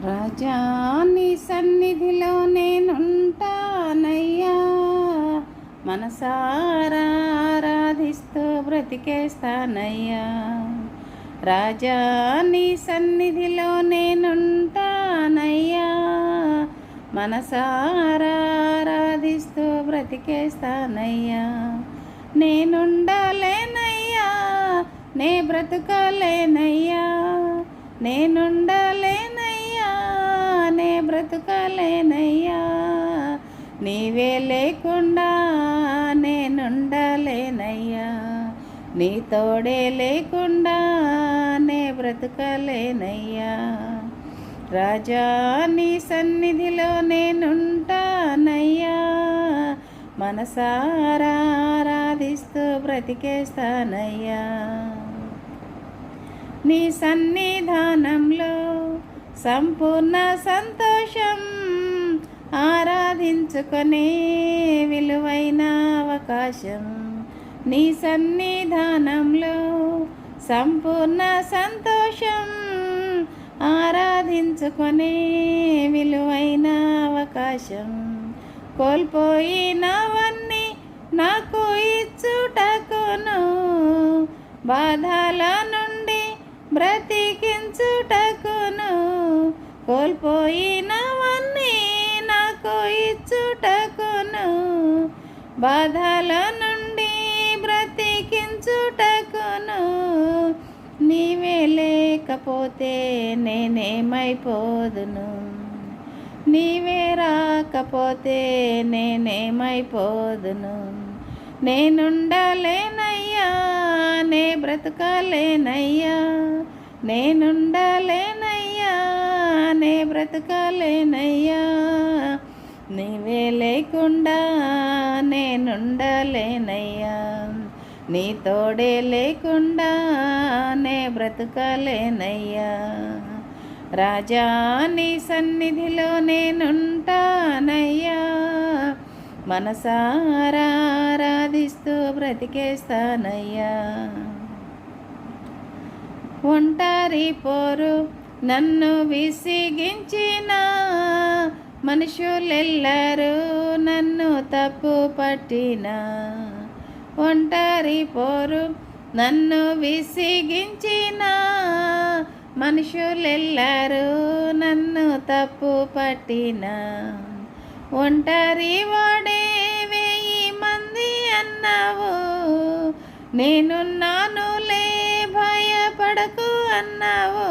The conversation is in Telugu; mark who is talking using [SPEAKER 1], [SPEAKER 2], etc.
[SPEAKER 1] రాజా నీ సన్నిధిలో నేనుంటానయ్యా, మనసారా ఆరాధిస్తూ బ్రతికేస్తానయ్యా. రాజా నీ సన్నిధిలో నేనుంటానయ్యా, మనసారా ఆరాధిస్తూ బ్రతికేస్తానయ్యా. నేనుండలేనయ్యా, నే బ్రతుకలేనయ్యా, నేనుండలేనయ్యా, నే బ్రతుకలేనయ్యా. నీవే లేకుండా నేనుండలేనయ్యా, నీ తోడే లేకుండా నే బ్రతుకలేనయ్యా. రాజా నీ సన్నిధిలో నేనుంటానయ్యా, మనసారా ఆరాధిస్తూ బ్రతికేస్తానయ్యా. నీ సన్నిధానంలో సంపూర్ణ సంతోషం, ఆరాధించుకునే విలువైన అవకాశం. నీ సన్నిధానంలో సంపూర్ణ సంతోషం, ఆరాధించుకునే విలువైన అవకాశం. కోల్పోయినవన్నీ నాకు ఇచ్చుటకును, బాధల నుండి బ్రతికించుటకును. కోల్పోయినవన్నీ నాకు ఇచ్చుటకును, బాధల నుండి బ్రతికించుటకును. నీవే లేకపోతే నేనేమైపోదును, నీవే రాకపోతే నేనేమైపోదును. నేనుండలేనయ్యా, నే బ్రతకలేనయ్యా, నేనుండలేనయ్యా, నే బ్రతకలేనయ్యా. నీవే లేకుండా నేనుండలేనయ్యా, నీ తోడే లేకుండా నే బ్రతకలేనయ్యా. రాజా నీ సన్నిధిలో నేనుంటానయ్యా, మనసారా ఆరాధిస్తూ బ్రతికేస్తానయ్యా. ఒంటరి పోరు నన్ను విసిగించిన మనుషులెల్లరూ నన్ను తప్పు పట్టిన. ఒంటరి పోరు నన్ను విసిగించిన మనుషులెల్లరూ నన్ను తప్పు పట్టిన. ఒంటరి వాడే 1000 మంది అన్నావు, నేనున్నానులే భయపడకు అన్నావు.